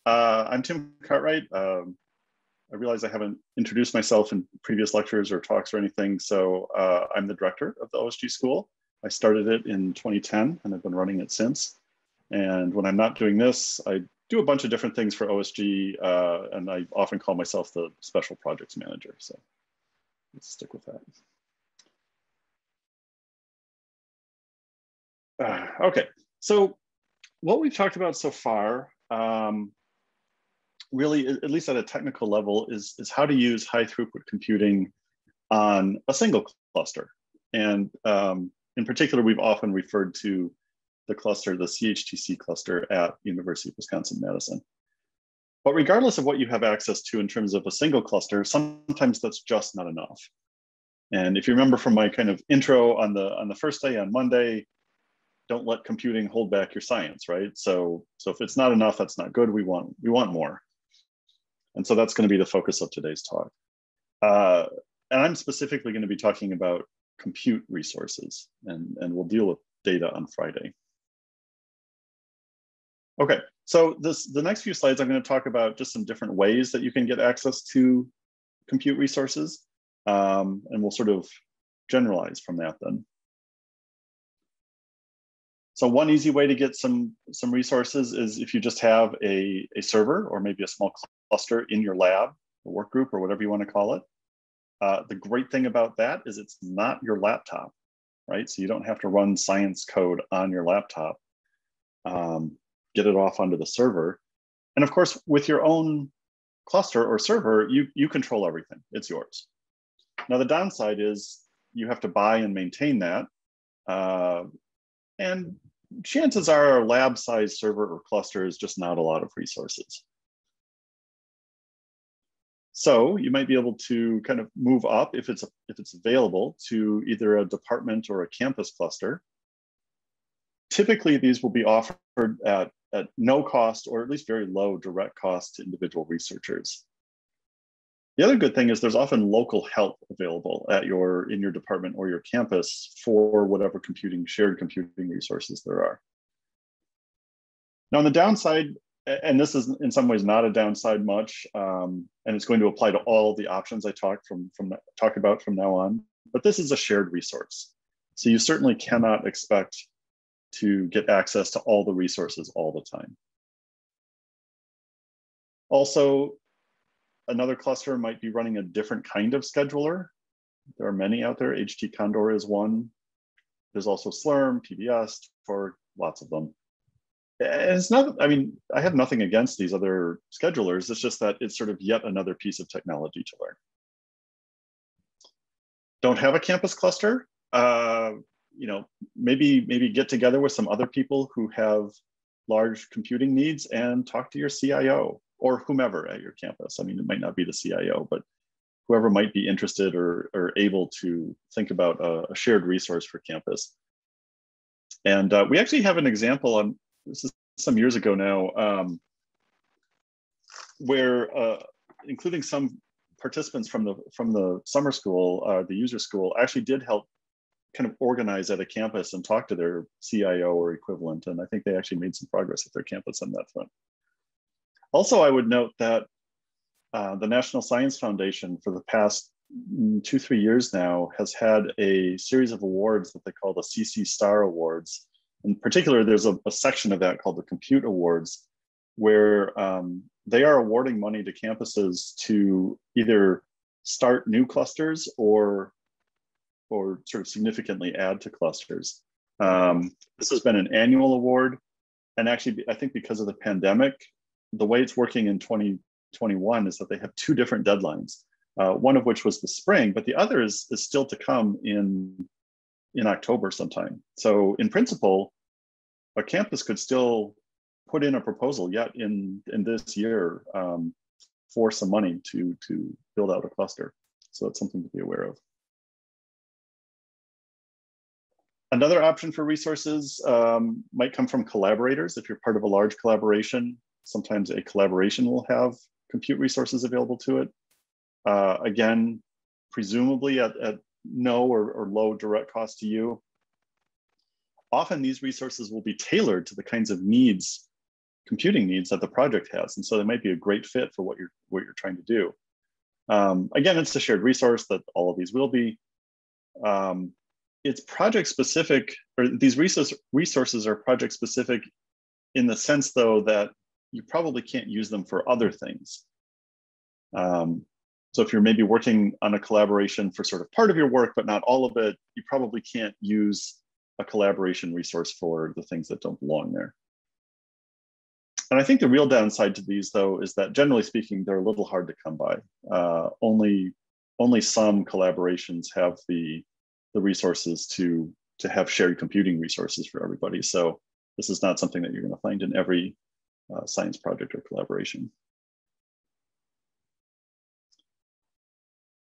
I'm Tim Cartwright. I realize I haven't introduced myself in previous lectures or talks or anything, so I'm the director of the OSG School. I started it in 2010 and I've been running it since. And when I'm not doing this, I do a bunch of different things for OSG, and I often call myself the Special Projects Manager. So let's stick with that. Okay, so what we've talked about so far, really, at least at a technical level, is how to use high throughput computing on a single cluster. And in particular, we've often referred to the cluster, the dHTC cluster at University of Wisconsin-Madison. But regardless of what you have access to in terms of a single cluster, sometimes that's just not enough. And if you remember from my kind of intro on the first day on Monday, don't let computing hold back your science, right? So if it's not enough, that's not good. We want more. And so that's going to be the focus of today's talk. And I'm specifically going to be talking about compute resources, and we'll deal with data on Friday. Okay, so the next few slides, I'm going to talk about just some different ways that you can get access to compute resources, and we'll sort of generalize from that then. So one easy way to get some resources is if you just have a server or maybe a small cluster in your lab, a work group, or whatever you want to call it. The great thing about that is it's not your laptop, right? So you don't have to run science code on your laptop, get it off onto the server. And of course, with your own cluster or server, you control everything. It's yours. Now, the downside is you have to buy and maintain that. And chances are a lab-sized server or cluster is just not a lot of resources. So you might be able to kind of move up if it's available to either a department or a campus cluster. Typically, these will be offered at no cost or at least very low direct cost to individual researchers. The other good thing is there's often local help available in your department or your campus for whatever shared computing resources there are. Now, on the downside, and this is in some ways not a downside much, and it's going to apply to all the options I talk about from now on, but this is a shared resource. So you certainly cannot expect to get access to all the resources all the time. Also, another cluster might be running a different kind of scheduler. There are many out there. HT Condor is one. There's also Slurm, PBS, for lots of them. And it's not, I mean, I have nothing against these other schedulers. It's just that it's sort of yet another piece of technology to learn. Don't have a campus cluster? Maybe get together with some other people who have large computing needs and talk to your CIO or whomever at your campus. I mean, it might not be the CIO, but whoever might be interested or able to think about a shared resource for campus. And we actually have an example on, this is some years ago now, where including some participants from the summer school, the user school, actually did help kind of organize at a campus and talk to their CIO or equivalent. And I think they actually made some progress at their campus on that front. Also, I would note that the National Science Foundation for the past 2-3 years now has had a series of awards that they call the CC Star Awards. In particular, there's a section of that called the Compute Awards, where they are awarding money to campuses to either start new clusters or sort of significantly add to clusters. This has been an annual award. And actually, I think because of the pandemic, the way it's working in 2021 is that they have 2 different deadlines, one of which was the spring, but the other is still to come in October sometime. So in principle, a campus could still put in a proposal yet in this year for some money to build out a cluster. So that's something to be aware of. Another option for resources might come from collaborators. If you're part of a large collaboration, sometimes a collaboration will have compute resources available to it. Again, presumably at no or low direct cost to you. Often these resources will be tailored to the kinds of needs computing needs that the project has. And so they might be a great fit for what you're trying to do. Again, it's a shared resource that all of these will be. It's project specific, or these resources are project specific in the sense, though, that you probably can't use them for other things. So if you're maybe working on a collaboration for sort of part of your work, but not all of it, you probably can't use a collaboration resource for the things that don't belong there. And I think the real downside to these, though, is that generally speaking, they're a little hard to come by. Only some collaborations have the resources to have shared computing resources for everybody. So this is not something that you're going to find in every science project or collaboration.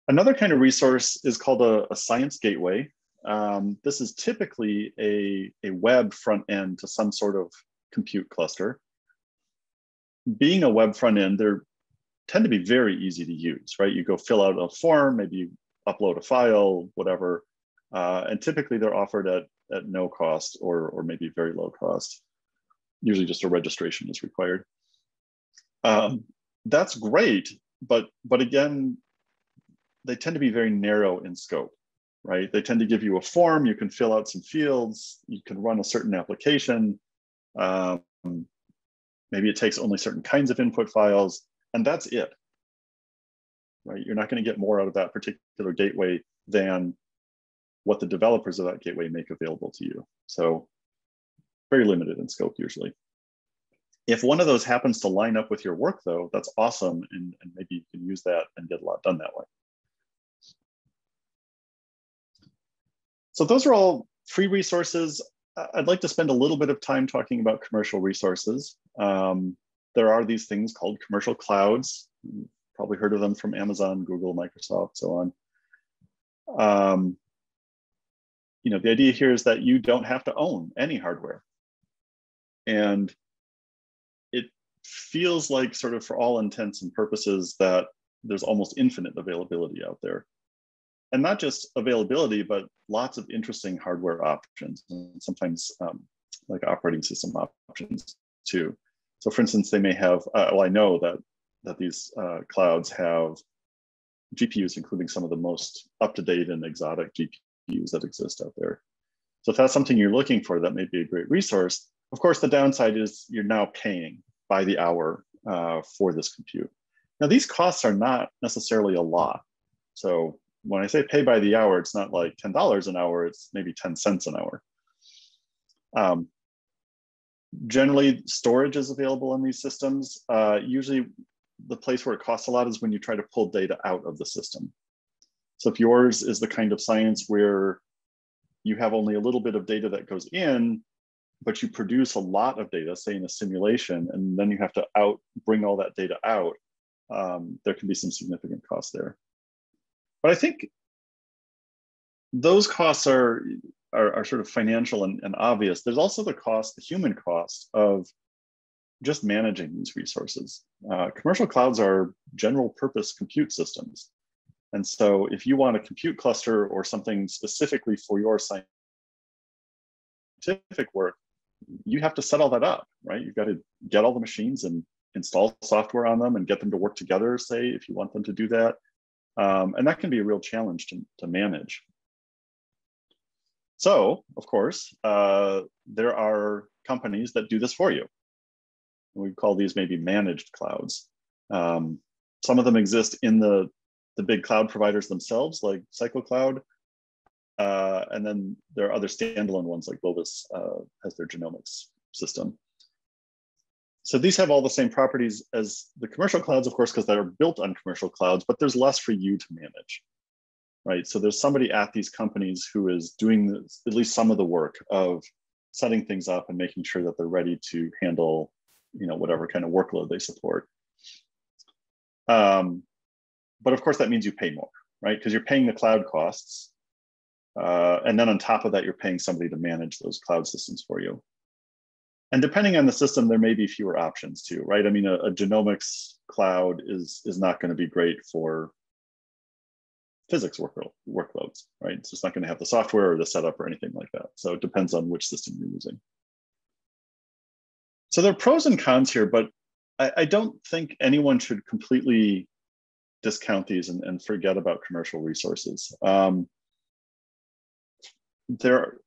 Another kind of resource is called a science gateway. This is typically a web front end to some sort of compute cluster. Being a web front end, they tend to be very easy to use, right? You go fill out a form, maybe you upload a file, whatever. And typically they're offered at no cost or maybe very low cost. Usually just a registration is required. That's great, but again, they tend to be very narrow in scope, right? They tend to give you a form, you can fill out some fields, you can run a certain application. Maybe it takes only certain kinds of input files, and that's it, right? You're not going to get more out of that particular gateway than what the developers of that gateway make available to you. So very limited in scope usually. If one of those happens to line up with your work, though, that's awesome, and maybe you can use that and get a lot done that way. So those are all free resources. I'd like to spend a little bit of time talking about commercial resources. There are these things called commercial clouds. You've probably heard of them from Amazon, Google, Microsoft, so on. You know, the idea here is that you don't have to own any hardware. And it feels like, sort of for all intents and purposes, that there's almost infinite availability out there. And not just availability, but lots of interesting hardware options, and sometimes like operating system options too. So for instance, they may have, well, I know that these clouds have GPUs, including some of the most up-to-date and exotic GPUs that exist out there. So if that's something you're looking for, that may be a great resource. Of course, the downside is you're now paying by the hour for this compute. Now, these costs are not necessarily a lot. So when I say pay by the hour, it's not like $10 an hour, it's maybe 10 cents an hour. Generally, storage is available in these systems. Usually the place where it costs a lot is when you try to pull data out of the system. So if yours is the kind of science where you have only a little bit of data that goes in, but you produce a lot of data, say in a simulation, and then you have to bring all that data out, there can be some significant costs there. But I think those costs are sort of financial and obvious. There's also the cost, the human cost of just managing these resources. Commercial clouds are general purpose compute systems. And so if you want a compute cluster or something specifically for your scientific work, you have to set all that up, right? You've got to get all the machines and install software on them and get them to work together, say, if you want them to do that. And that can be a real challenge to manage. So, of course, there are companies that do this for you. We call these maybe managed clouds. Some of them exist in the big cloud providers themselves, like CycleCloud. And then there are other standalone ones, like Globus has their genomics system. So these have all the same properties as the commercial clouds, of course, because they're built on commercial clouds, but there's less for you to manage, right? So there's somebody at these companies who is doing at least some of the work of setting things up and making sure that they're ready to handle, you know, whatever kind of workload they support. But of course, that means you pay more, right? Because you're paying the cloud costs. And then on top of that, you're paying somebody to manage those cloud systems for you. And depending on the system, there may be fewer options too, right? I mean, a genomics cloud is not going to be great for physics workloads, right? It's just not going to have the software or the setup or anything like that. So it depends on which system you're using. So there are pros and cons here, but I don't think anyone should completely discount these and forget about commercial resources. There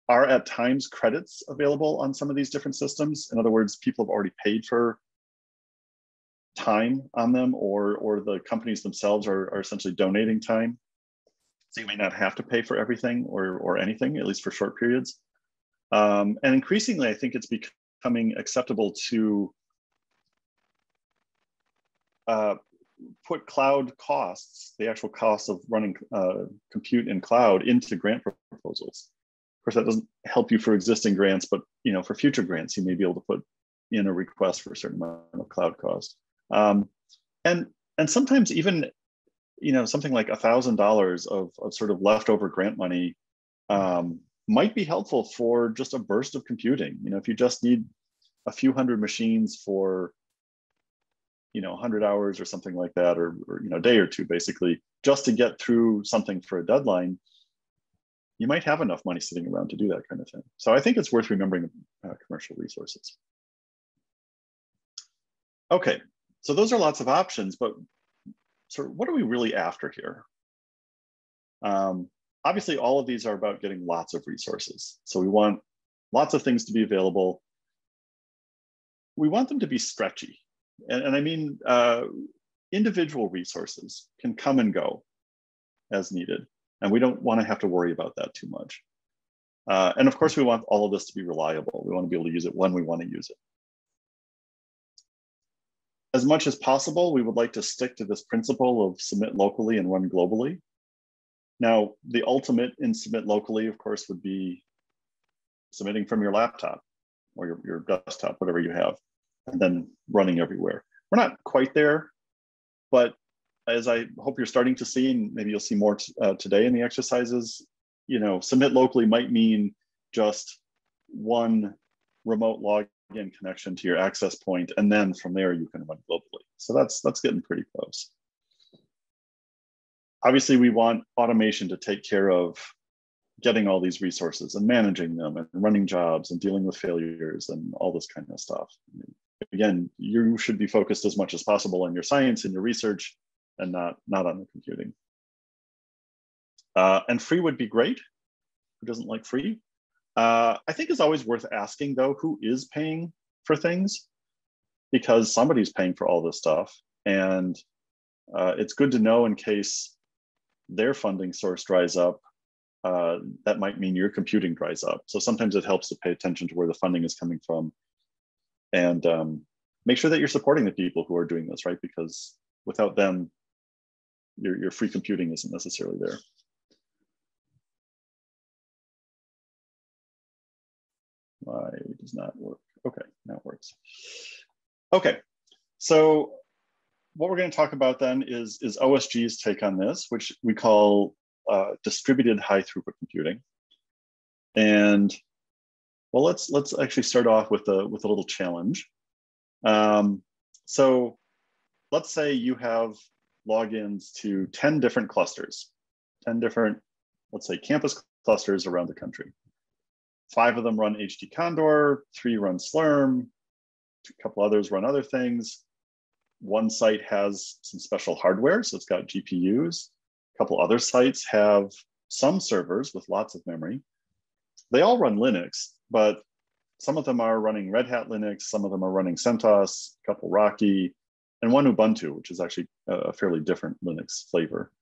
are at times credits available on some of these different systems. In other words, people have already paid for time on them, or the companies themselves are essentially donating time. So you may not have to pay for everything or anything, at least for short periods. And increasingly, I think it's becoming acceptable to put cloud costs, the actual costs of running compute in cloud, into grant proposals. Of course, that doesn't help you for existing grants, but for future grants, you may be able to put in a request for a certain amount of cloud cost. And sometimes even something like $1,000 of sort of leftover grant money might be helpful for just a burst of computing. If you just need a few hundred machines for 100 hours or something like that, or a day or two, basically, just to get through something for a deadline, you might have enough money sitting around to do that kind of thing. So I think it's worth remembering commercial resources. Okay, so those are lots of options, but sort of what are we really after here? Obviously, all of these are about getting lots of resources. So we want lots of things to be available. We want them to be stretchy. And I mean, individual resources can come and go as needed. And we don't want to have to worry about that too much. And of course, we want all of this to be reliable. We want to be able to use it when we want to use it. As much as possible, we would like to stick to this principle of submit locally and run globally. Now, the ultimate in submit locally, of course, would be submitting from your laptop or your desktop, whatever you have, and then running everywhere. We're not quite there, but as I hope you're starting to see, and maybe you'll see more today in the exercises, submit locally might mean just one remote login connection to your access point, and then from there you can run globally. So that's getting pretty close. Obviously, we want automation to take care of getting all these resources and managing them and running jobs and dealing with failures and all this kind of stuff. Again, you should be focused as much as possible on your science and your research and not on the computing. And free would be great. Who doesn't like free? I think it's always worth asking, though, who is paying for things? Because somebody's paying for all this stuff. And it's good to know in case their funding source dries up, that might mean your computing dries up. So sometimes it helps to pay attention to where the funding is coming from and make sure that you're supporting the people who are doing this, right? Because without them, your free computing isn't necessarily there. Why does not work? Okay, now it works. Okay, so what we're going to talk about then is OSG's take on this, which we call distributed high throughput computing. And well, let's actually start off with a little challenge. So let's say you have logins to 10 different clusters, 10 different, let's say, campus clusters around the country. 5 of them run HD Condor, 3 run Slurm, a couple others run other things. One site has some special hardware, so it's got GPUs. A couple other sites have some servers with lots of memory. They all run Linux, but some of them are running Red Hat Linux, some of them are running CentOS, a couple Rocky, and one Ubuntu, which is actually a fairly different Linux flavor.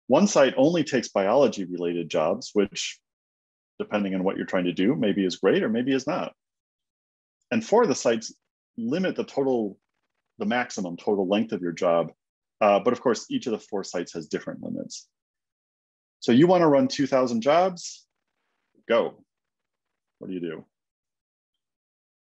One site only takes biology-related jobs, which, depending on what you're trying to do, maybe is great or maybe is not. And 4 of the sites limit the maximum total length of your job. But of course, each of the 4 sites has different limits. So you want to run 2,000 jobs? Go. What do?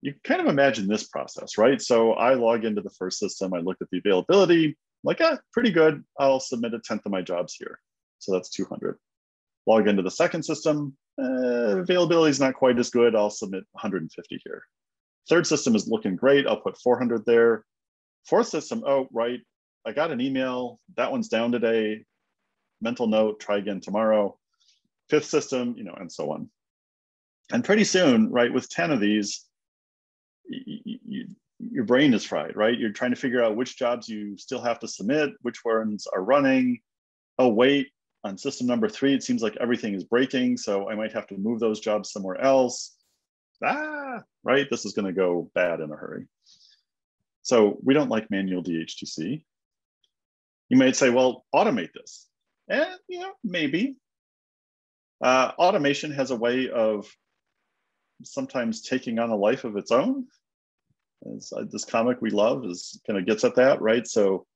You kind of imagine this process, right? So I log into the first system, I look at the availability, like, pretty good. I'll submit 1/10 of my jobs here. So that's 200. Log into the second system, availability is not quite as good. I'll submit 150 here. Third system is looking great. I'll put 400 there. Fourth system, oh, right, I got an email. That one's down today. Mental note, try again tomorrow. Fifth system, and so on. And pretty soon, right, with 10 of these, your brain is fried, right? You're trying to figure out which jobs you still have to submit, which ones are running. Oh, wait, on system number 3, it seems like everything is breaking, so I might have to move those jobs somewhere else. Right? This is going to go bad in a hurry. So we don't like manual dHTC. You might say, well, automate this. And yeah, maybe. Automation has a way of sometimes taking on a life of its own. This comic we love kind of gets at that, right? So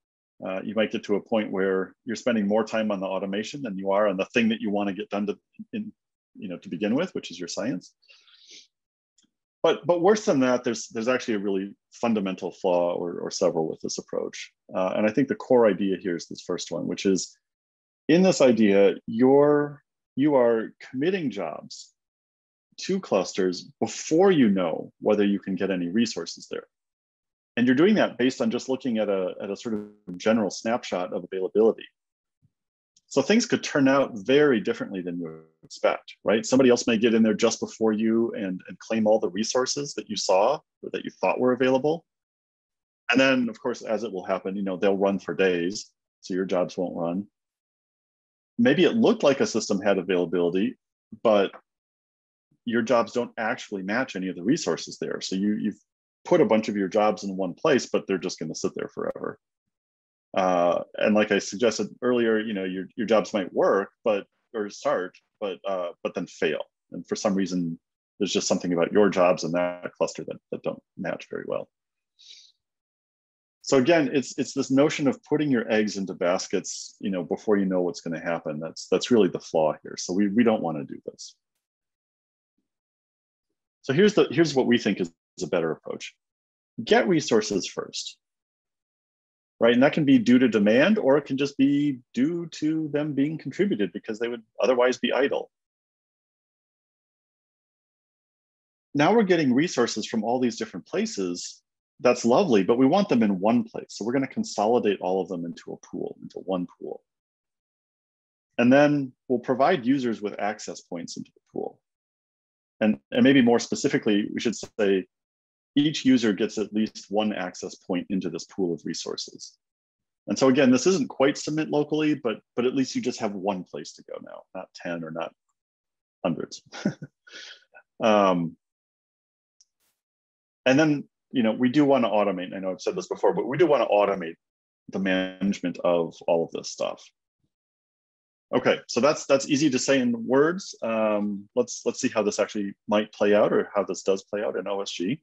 you might get to a point where you're spending more time on the automation than you are on the thing that you want to get done to begin with, which is your science. But worse than that, there's actually a really fundamental flaw or several with this approach. And I think the core idea here is this first one, which is in this idea, you are committing jobs to clusters before you know whether you can get any resources there. And you're doing that based on just looking at a sort of general snapshot of availability. So things could turn out very differently than you expect, right? Somebody else may get in there just before you and claim all the resources that you saw or that you thought were available. And then, of course, as it will happen, they'll run for days, so your jobs won't run. Maybe it looked like a system had availability, but your jobs don't actually match any of the resources there. So you've put a bunch of your jobs in one place, but they're just going to sit there forever. And like I suggested earlier, your jobs might work, or start, but then fail. And for some reason, there's just something about your jobs in that cluster that don't match very well. So again, it's this notion of putting your eggs into baskets, before you know what's going to happen. That's really the flaw here. So we don't want to do this. So here's what we think is a better approach. Get resources first. Right, and that can be due to demand, or it can just be due to them being contributed because they would otherwise be idle. Now we're getting resources from all these different places. That's lovely, but we want them in one place. So we're going to consolidate all of them into a pool, into one pool. And then we'll provide users with access points into the pool. And maybe more specifically, we should say, each user gets at least one access point into this pool of resources. And so again, this isn't quite submit locally, but at least you just have one place to go now, not 10 or not hundreds. And then, we do want to automate. I know I've said this before, but we do want to automate the management of all of this stuff. Okay, so that's easy to say in words. Let's see how this actually might play out, or how this does play out in OSG.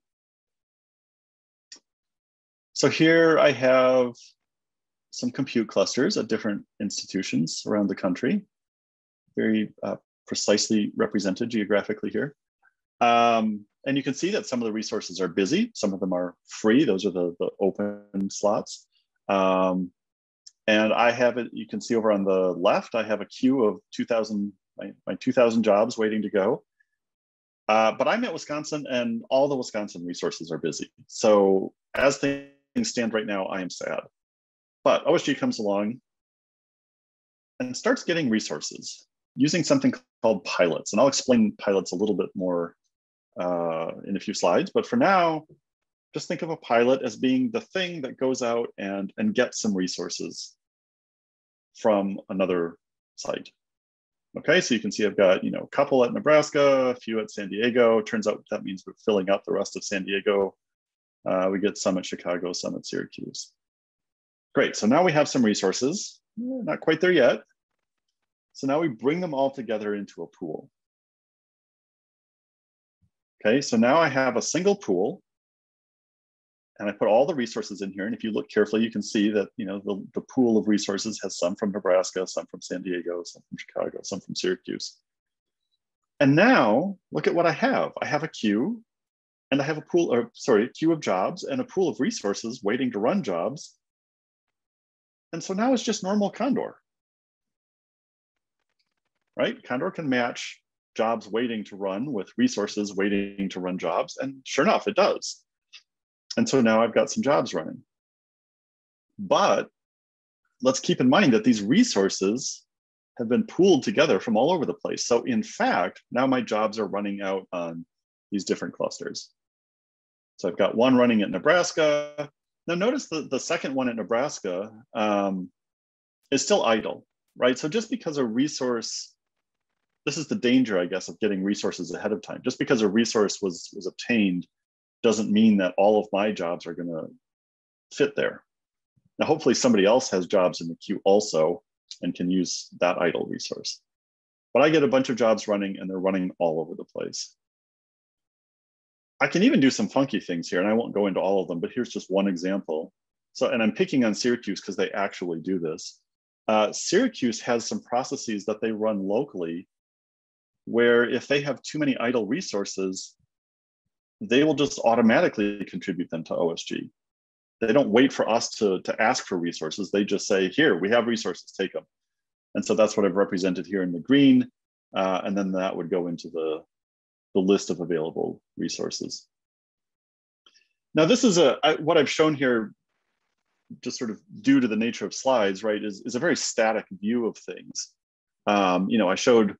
So here I have some compute clusters at different institutions around the country, very precisely represented geographically here. And you can see that some of the resources are busy. Some of them are free. Those are the open slots. And I have it, you can see over on the left, I have a queue of 2,000, my 2,000 jobs waiting to go. But I'm at Wisconsin, and all the Wisconsin resources are busy. So as things stand right now, I am sad. But OSG comes along and starts getting resources using something called pilots. And I'll explain pilots a little bit more in a few slides. But for now, just think of a pilot as being the thing that goes out and gets some resources from another site. Okay, so you can see I've got a couple at Nebraska, a few at San Diego. Turns out that means we're filling out the rest of San Diego. We get some at Chicago, some at Syracuse. Great, so now we have some resources. Not quite there yet. So now we bring them all together into a pool. Okay, so now I have a single pool, and I put all the resources in here. And if you look carefully, you can see that the pool of resources has some from Nebraska, some from San Diego, some from Chicago, some from Syracuse. And now look at what I have. I have a queue, and I have a queue of jobs and a pool of resources waiting to run jobs. And so now it's just normal Condor, right? Condor can match jobs waiting to run with resources waiting to run jobs. And sure enough, it does. And so now I've got some jobs running. But let's keep in mind that these resources have been pooled together from all over the place. So in fact, now my jobs are running out on these different clusters. So I've got one running at Nebraska. Now notice the second one at Nebraska is still idle, right? So just because a resource, this is the danger, I guess, of getting resources ahead of time. Just because a resource was obtained doesn't mean that all of my jobs are gonna fit there. Now, hopefully somebody else has jobs in the queue also and can use that idle resource. But I get a bunch of jobs running and they're running all over the place. I can even do some funky things here, and I won't go into all of them, but here's just one example. So, and I'm picking on Syracuse because they actually do this. Syracuse has some processes that they run locally where if they have too many idle resources, they will just automatically contribute them to OSG. They don't wait for us to ask for resources. They just say, here, we have resources, take them. And so that's what I've represented here in the green. And then that would go into the list of available resources. Now, this is what I've shown here, just sort of due to the nature of slides, right, is a very static view of things. I showed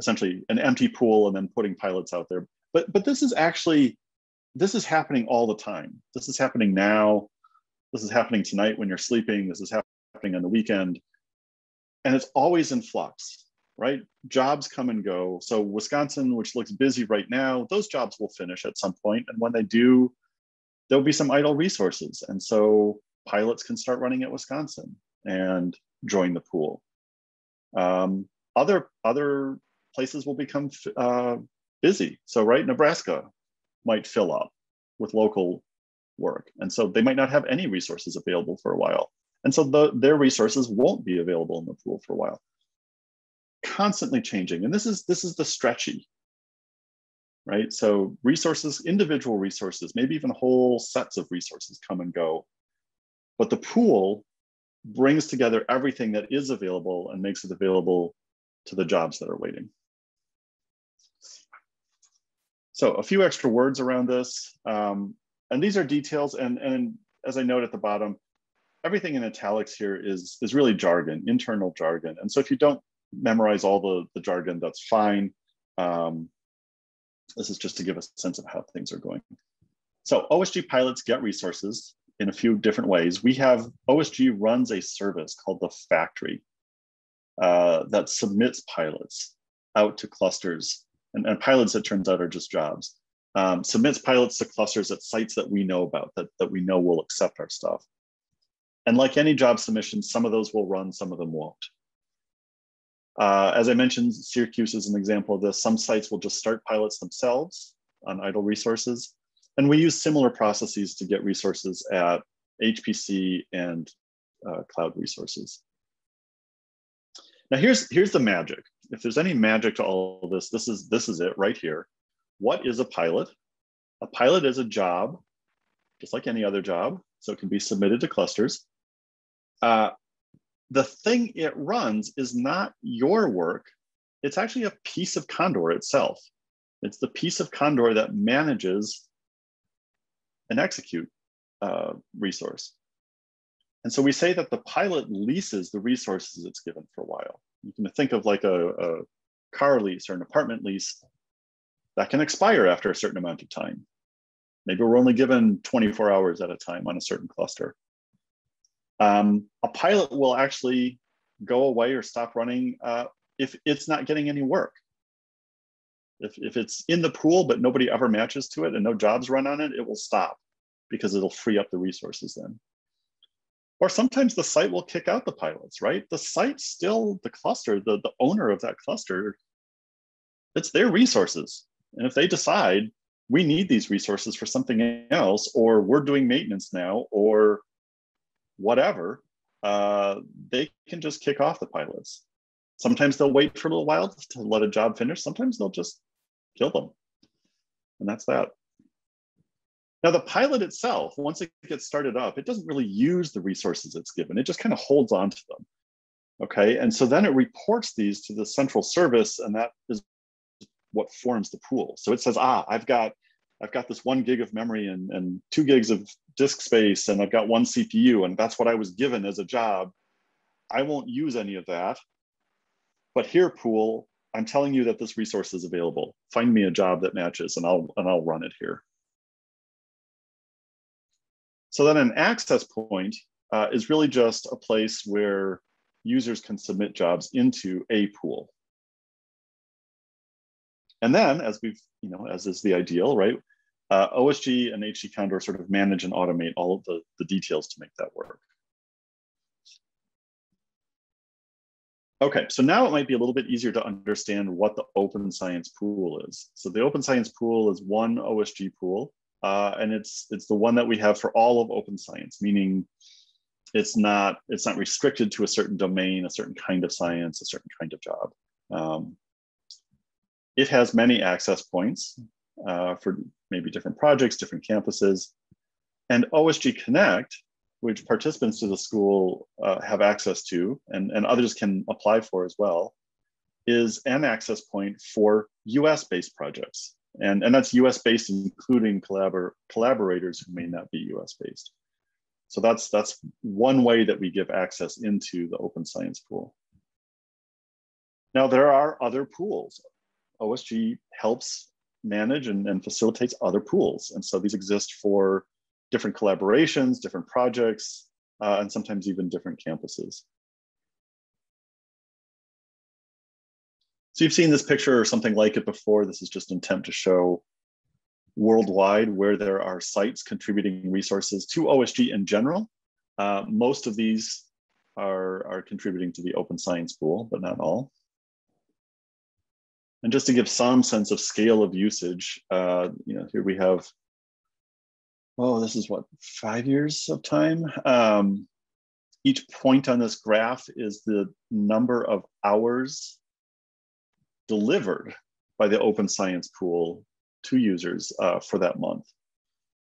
essentially an empty pool and then putting pilots out there. But this is happening all the time. This is happening now. This is happening tonight when you're sleeping. This is happening on the weekend. And it's always in flux, right? Jobs come and go. So Wisconsin, which looks busy right now, those jobs will finish at some point. And when they do, there'll be some idle resources. And so pilots can start running at Wisconsin and join the pool. Other places will become busy. So, right, Nebraska might fill up with local work. And so they might not have any resources available for a while. And so their resources won't be available in the pool for a while. Constantly changing. And this is the stretchy, right? So resources, individual resources, maybe even whole sets of resources come and go. But the pool brings together everything that is available and makes it available to the jobs that are waiting. So a few extra words around this. And these are details. And as I note at the bottom, everything in italics here is really jargon, internal jargon. And so if you don't memorize all the jargon, that's fine. This is just to give a sense of how things are going. So OSG pilots get resources in a few different ways. OSG runs a service called the factory that submits pilots out to clusters. And pilots, it turns out, are just jobs. Submits pilots to clusters at sites that we know about, that we know will accept our stuff. And like any job submission, some of those will run, some of them won't. As I mentioned, Syracuse is an example of this. Some sites will just start pilots themselves on idle resources. And we use similar processes to get resources at HPC and cloud resources. Now here's the magic. If there's any magic to all of this, this is it right here. What is a pilot? A pilot is a job, just like any other job, so it can be submitted to clusters. The thing it runs is not your work. It's actually a piece of Condor itself. It's the piece of Condor that manages an execute resource. And so we say that the pilot leases the resources it's given for a while. You can think of like a car lease or an apartment lease that can expire after a certain amount of time. Maybe we're only given 24 hours at a time on a certain cluster. A pilot will actually go away or stop running if it's not getting any work. If it's in the pool, but nobody ever matches to it and no jobs run on it, it will stop because it'll free up the resources then. Or sometimes the site will kick out the pilots, right? The site's still the cluster, the owner of that cluster, it's their resources. And if they decide we need these resources for something else, or we're doing maintenance now, or whatever, they can just kick off the pilots. Sometimes they'll wait for a little while to let a job finish. Sometimes they'll just kill them. And that's that. Now the pilot itself, once it gets started up, it doesn't really use the resources it's given. It just kind of holds on to them. Okay, and so then it reports these to the central service, and that is what forms the pool. So it says, I've got this 1 gig of memory and 2 gigs of disk space, and I've got 1 CPU, and that's what I was given as a job. I won't use any of that. But here, pool, I'm telling you that this resource is available. Find me a job that matches, and I'll run it here. So then an access point is really just a place where users can submit jobs into a pool. And then, as we've, as is the ideal, right? OSG and HT Condor sort of manage and automate all of the details to make that work. Okay, so now it might be a little bit easier to understand what the open science pool is. So the open science pool is one OSG pool, and it's the one that we have for all of open science, meaning it's not restricted to a certain domain, a certain kind of science, a certain kind of job. It has many access points for maybe different projects, different campuses, and OSG Connect, which participants to the school have access to and others can apply for as well, is an access point for US-based projects. And that's US-based, including collaborators who may not be US-based. So that's one way that we give access into the open science pool. Now, there are other pools. OSG helps manage and facilitates other pools. And so these exist for different collaborations, different projects, and sometimes even different campuses. So you've seen this picture or something like it before. This is just an attempt to show worldwide where there are sites contributing resources to OSG in general. Most of these are contributing to the open science pool, but not all. And just to give some sense of scale of usage, here we have, this is what, 5 years of time? Each point on this graph is the number of hours delivered by the open science pool to users for that month.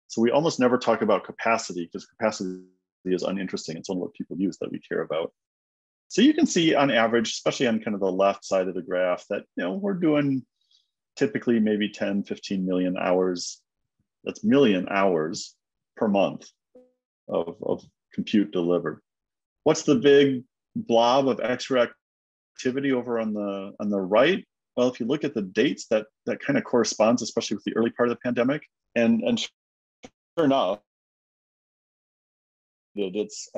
So we almost never talk about capacity because capacity is uninteresting. It's only what people use that we care about. So you can see on average, especially on kind of the left side of the graph, that we're doing typically maybe 10, 15 million hours. That's million hours per month of compute delivered. What's the big blob of extra activity over on the right? Well, if you look at the dates, that kind of corresponds, especially with the early part of the pandemic. And sure enough, it's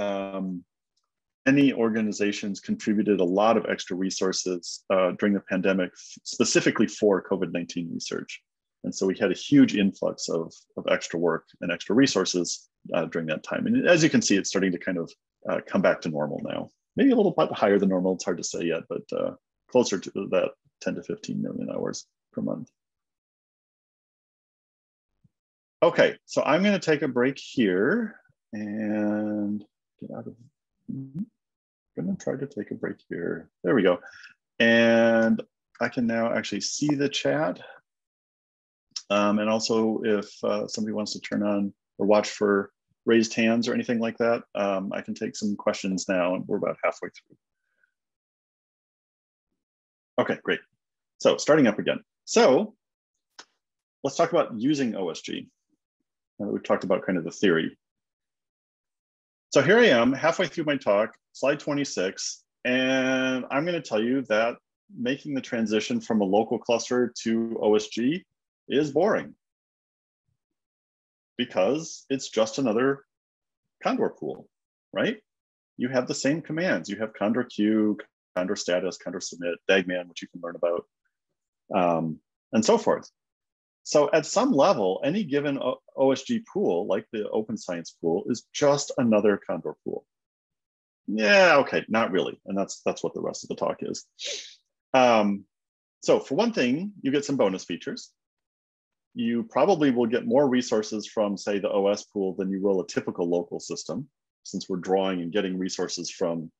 many organizations contributed a lot of extra resources during the pandemic, specifically for COVID-19 research. And so we had a huge influx of extra work and extra resources during that time. And as you can see, it's starting to kind of come back to normal now. Maybe a little bit higher than normal, it's hard to say yet, but closer to that 10 to 15 million hours per month. Okay, so I'm gonna take a break here and get out of, I'm gonna try to take a break here. There we go. And I can now actually see the chat. And also if somebody wants to turn on or watch for raised hands or anything like that, I can take some questions now and we're about halfway through. Okay, great. So starting up again. So let's talk about using OSG. We've talked about kind of the theory. So here I am halfway through my talk, slide 26, and I'm going to tell you that making the transition from a local cluster to OSG is boring because it's just another Condor pool, right? You have the same commands. You have Condor queue, Condor status, Condor submit, DAGman, which you can learn about, and so forth. So at some level, any given OSG pool, like the open science pool, is just another Condor pool. Yeah, okay, not really. And that's what the rest of the talk is. So for one thing, you get some bonus features. You probably will get more resources from, say, the OS pool than you will a typical local system, since we're drawing and getting resources from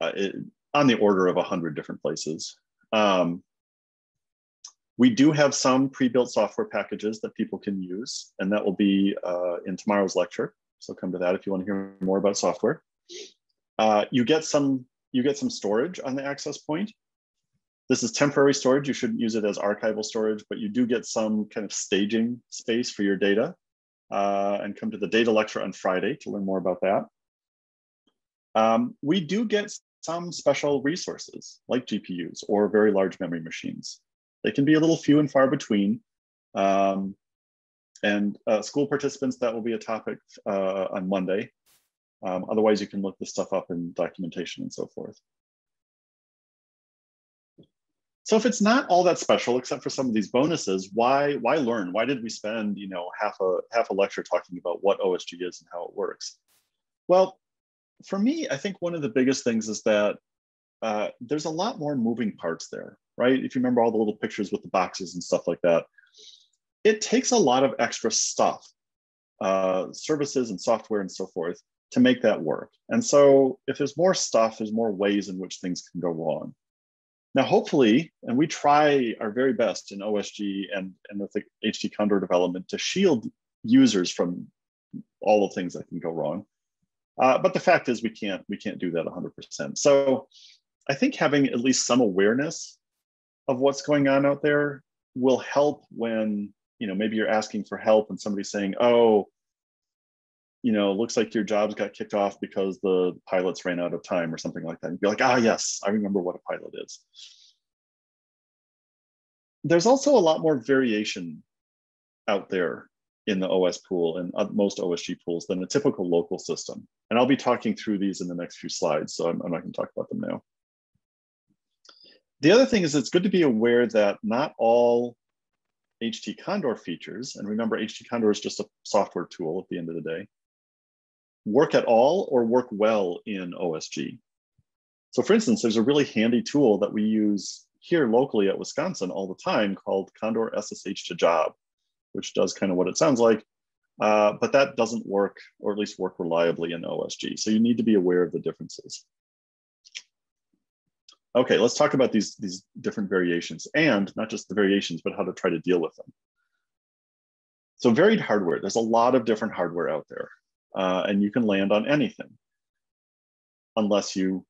on the order of 100 different places. We do have some pre-built software packages that people can use, and that will be in tomorrow's lecture. So come to that if you want to hear more about software. You get some storage on the access point. This is temporary storage. You shouldn't use it as archival storage, but you do get some kind of staging space for your data. And come to the data lecture on Friday to learn more about that. We do get some special resources like GPUs or very large memory machines. They can be a little few and far between. And school participants, that will be a topic on Monday. Otherwise, you can look this stuff up in documentation and so forth. So if it's not all that special, except for some of these bonuses, why learn? Why did we spend half a lecture talking about what OSG is and how it works? Well, for me, I think one of the biggest things is that there's a lot more moving parts there, right? If you remember all the little pictures with the boxes and stuff like that, it takes a lot of extra stuff, services and software and so forth, to make that work. And so if there's more stuff, there's more ways in which things can go wrong. Now, hopefully, and we try our very best in OSG and with the HT Condor development to shield users from all the things that can go wrong. But the fact is we can't do that 100%. So I think having at least some awareness of what's going on out there will help when, maybe you're asking for help and somebody's saying, oh, looks like your jobs got kicked off because the pilots ran out of time or something like that. And be like, yes, I remember what a pilot is. There's also a lot more variation out there in the OS pool and most OSG pools than a typical local system. And I'll be talking through these in the next few slides, so I'm not going to talk about them now. The other thing is it's good to be aware that not all HT Condor features, and remember HT Condor is just a software tool at the end of the day, work at all or work well in OSG. So for instance, there's a really handy tool that we use here locally at Wisconsin all the time called Condor SSH to Job, which does kind of what it sounds like, but that doesn't work, or at least work reliably in OSG. So you need to be aware of the differences. Okay, let's talk about these different variations, and not just the variations, but how to try to deal with them. So varied hardware, there's a lot of different hardware out there. And you can land on anything unless you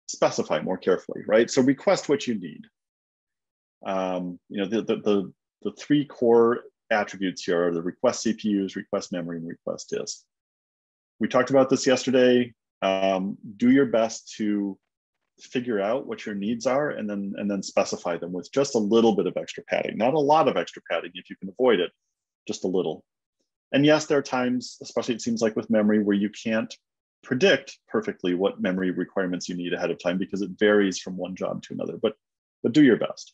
specify more carefully, right? So request what you need. The three core attributes here are the request CPUs, request memory, and request disk. We talked about this yesterday. Do your best to figure out what your needs are and then specify them with just a little bit of extra padding. Not a lot of extra padding if you can avoid it, just a little. And yes, there are times, especially it seems like with memory, where you can't predict perfectly what memory requirements you need ahead of time because it varies from one job to another, but do your best.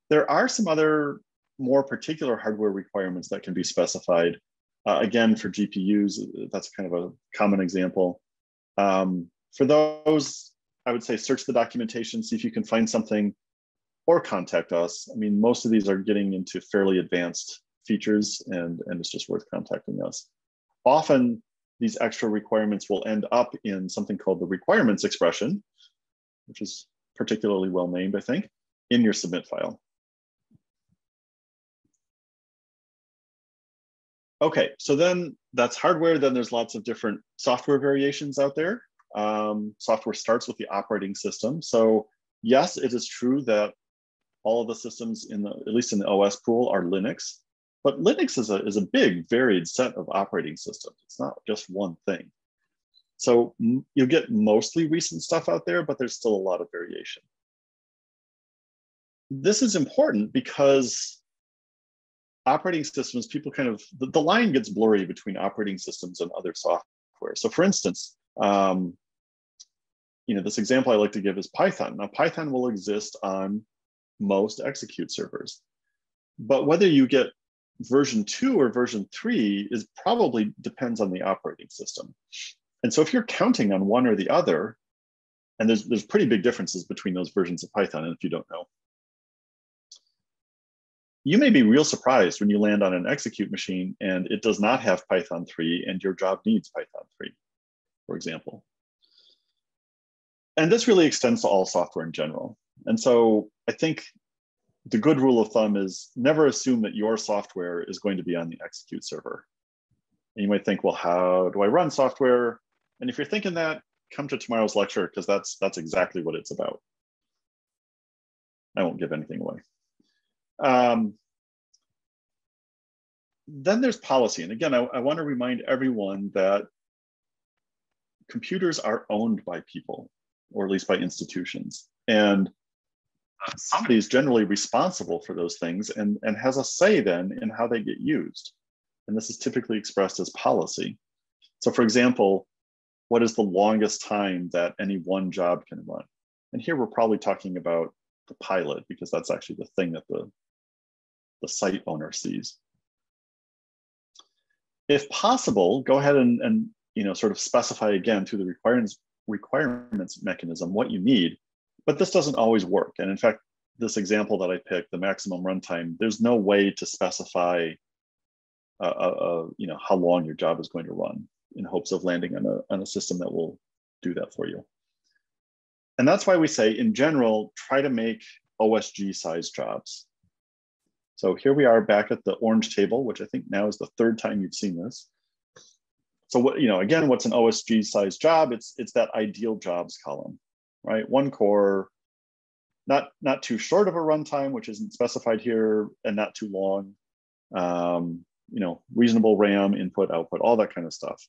There are some other more particular hardware requirements that can be specified. Again, for GPUs, that's kind of a common example. For those, I would say search the documentation, see if you can find something, or contact us. I mean, most of these are getting into fairly advanced features, and it's just worth contacting us. Often, these extra requirements will end up in something called the requirements expression, which is particularly well named, I think, in your submit file. Okay, so then that's hardware. Then there's lots of different software variations out there. Software starts with the operating system. So yes, it is true that all of the systems at least in the OS pool, are Linux. But Linux is a big, varied set of operating systems. It's not just one thing. So you'll get mostly recent stuff out there, but there's still a lot of variation. This is important because operating systems, people kind of, the line gets blurry between operating systems and other software. So for instance, this example I like to give is Python. Now, Python will exist on most execute servers, but whether you get version 2 or version 3 is probably depends on the operating system. And so if you're counting on one or the other, and there's pretty big differences between those versions of Python, and if you don't know, you may be real surprised when you land on an execute machine and it does not have Python 3 and your job needs Python 3, for example. And this really extends to all software in general. And so I think the good rule of thumb is never assume that your software is going to be on the execute server. And you might think, well, how do I run software? And if you're thinking that, come to tomorrow's lecture, because that's exactly what it's about. I won't give anything away. Then there's policy. And again, I want to remind everyone that computers are owned by people, or at least by institutions. And somebody's generally responsible for those things and has a say then in how they get used. And this is typically expressed as policy. So for example, what is the longest time that any one job can run? And here we're probably talking about the pilot, because that's actually the thing that the site owner sees. If possible, go ahead and sort of specify again through the requirements mechanism what you need, but this doesn't always work. And in fact, this example that I picked, the maximum runtime, there's no way to specify how long your job is going to run in hopes of landing on a system that will do that for you. And that's why we say, in general, try to make OSG size jobs. So here we are back at the orange table, which I think now is the third time you've seen this. So what, again, what's an OSG size job? It's that ideal jobs column, right? One core, not too short of a runtime, which isn't specified here, and not too long. Reasonable RAM, input, output, all that kind of stuff.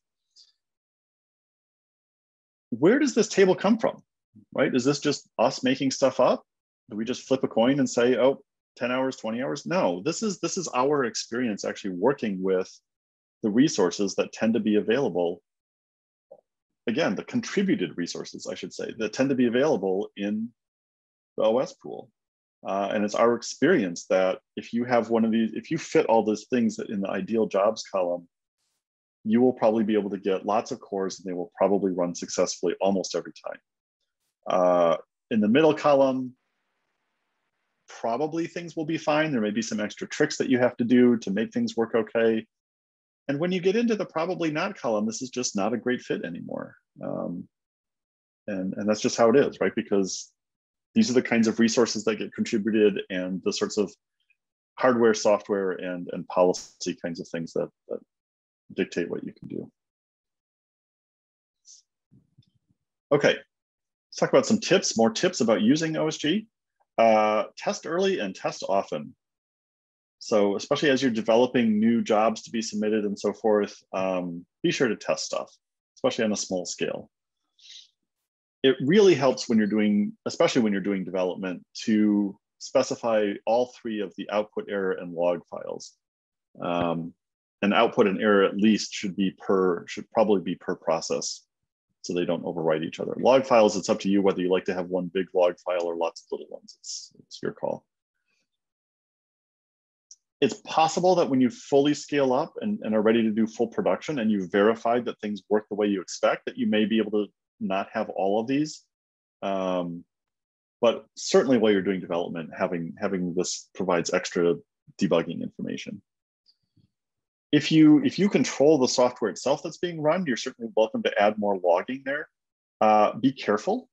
Where does this table come from, right? Is this just us making stuff up? Do we just flip a coin and say, oh, 10 hours, 20 hours? No, this is our experience actually working with the resources that tend to be available. Again, the contributed resources, I should say, that tend to be available in the OS pool. And it's our experience that if you have one of these, if you fit all those things in the ideal jobs column, you will probably be able to get lots of cores and they will probably run successfully almost every time. In the middle column, probably things will be fine. There may be some extra tricks that you have to do to make things work okay. And when you get into the probably not column, this is just not a great fit anymore. And that's just how it is, right? Because these are the kinds of resources that get contributed and the sorts of hardware, software, and policy kinds of things that dictate what you can do. Okay, let's talk about some tips, more tips about using OSG. Test early and test often. So especially as you're developing new jobs to be submitted and so forth, be sure to test stuff, especially on a small scale. It really helps when you're doing, especially when you're doing development, to specify all three of the output, error, and log files. And output and error at least should probably be per process, so they don't overwrite each other. Log files, it's up to you whether you like to have one big log file or lots of little ones. It's your call. It's possible that when you fully scale up and are ready to do full production and you've verified that things work the way you expect, that you may be able to not have all of these. But certainly while you're doing development, having this provides extra debugging information. If you control the software itself that's being run, you're certainly welcome to add more logging there. Be careful,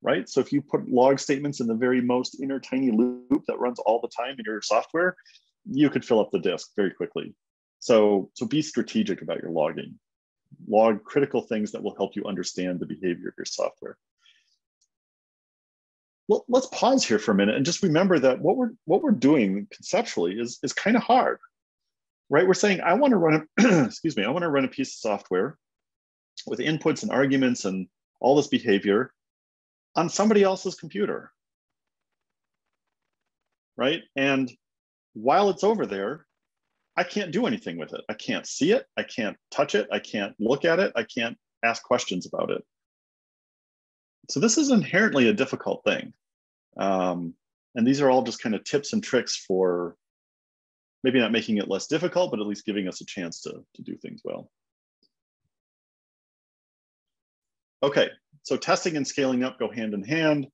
right? So if you put log statements in the very most inner tiny loop that runs all the time in your software, you could fill up the disk very quickly. So be strategic about your logging. Log critical things that will help you understand the behavior of your software. Well, let's pause here for a minute and just remember that what we're doing conceptually is kind of hard. Right, we're saying I want to run a excuse me, I want to run a piece of software with inputs and arguments and all this behavior on somebody else's computer. Right, and while it's over there, I can't do anything with it. I can't see it, I can't touch it, I can't look at it, I can't ask questions about it. So this is inherently a difficult thing. And these are all just kind of tips and tricks for maybe not making it less difficult, but at least giving us a chance to do things well. Okay, so testing and scaling up go hand in hand.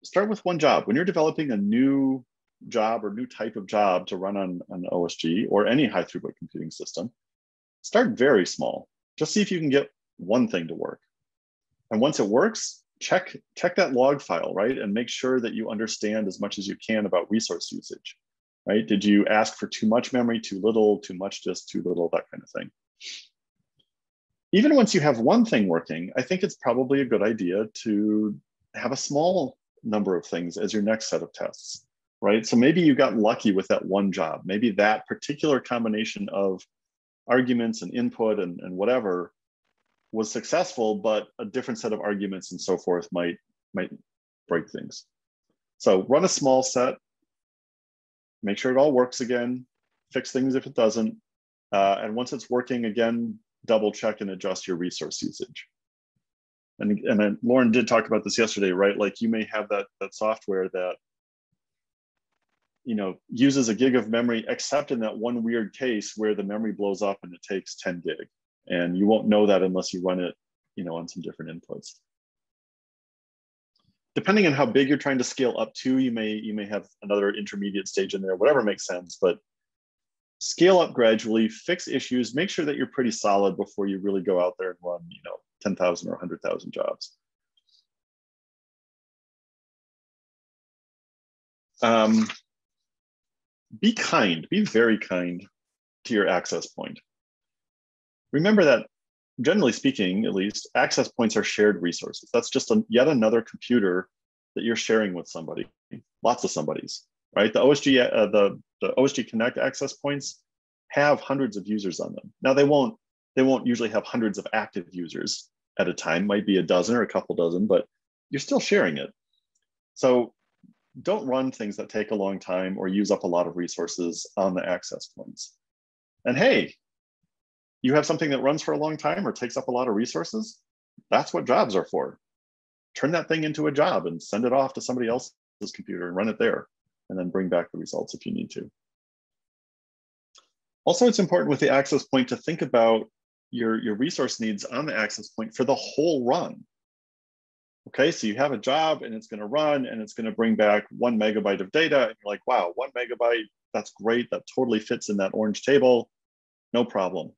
Start with one job. When you're developing a new job or new type of job to run on OSG or any high throughput computing system, start very small. Just see if you can get one thing to work. And once it works, check that log file, right? And make sure that you understand as much as you can about resource usage. Right? Did you ask for too much memory, too little, too much, just too little, that kind of thing. Even once you have one thing working, I think it's probably a good idea to have a small number of things as your next set of tests, right? So maybe you got lucky with that one job. Maybe that particular combination of arguments and input and whatever was successful, but a different set of arguments and so forth might break things. So run a small set, make sure it all works again, fix things if it doesn't. And once it's working again, double check and adjust your resource usage. And then Lauren did talk about this yesterday, right? Like you may have that software that, you know, uses a gig of memory, except in that one weird case where the memory blows up and it takes 10 gig. And you won't know that unless you run it, you know, on some different inputs. Depending on how big you're trying to scale up to, you may have another intermediate stage in there, whatever makes sense, but scale up gradually, fix issues, make sure that you're pretty solid before you really go out there and run, you know, 10,000 or 100,000 jobs. Be kind, be very kind to your access point. Remember that, generally speaking, at least, access points are shared resources. That's just yet another computer that you're sharing with somebody, lots of somebody's, right? The OSG Connect access points have hundreds of users on them. Now they won't usually have hundreds of active users at a time, might be a dozen or a couple dozen, but you're still sharing it. So don't run things that take a long time or use up a lot of resources on the access points. And hey, you have something that runs for a long time or takes up a lot of resources, that's what jobs are for. Turn that thing into a job and send it off to somebody else's computer and run it there, and then bring back the results if you need to. Also, it's important with the access point to think about your resource needs on the access point for the whole run. Okay, so you have a job and it's going to run and it's going to bring back 1 megabyte of data. And you're like, wow, 1 megabyte, that's great. That totally fits in that orange table. No problem.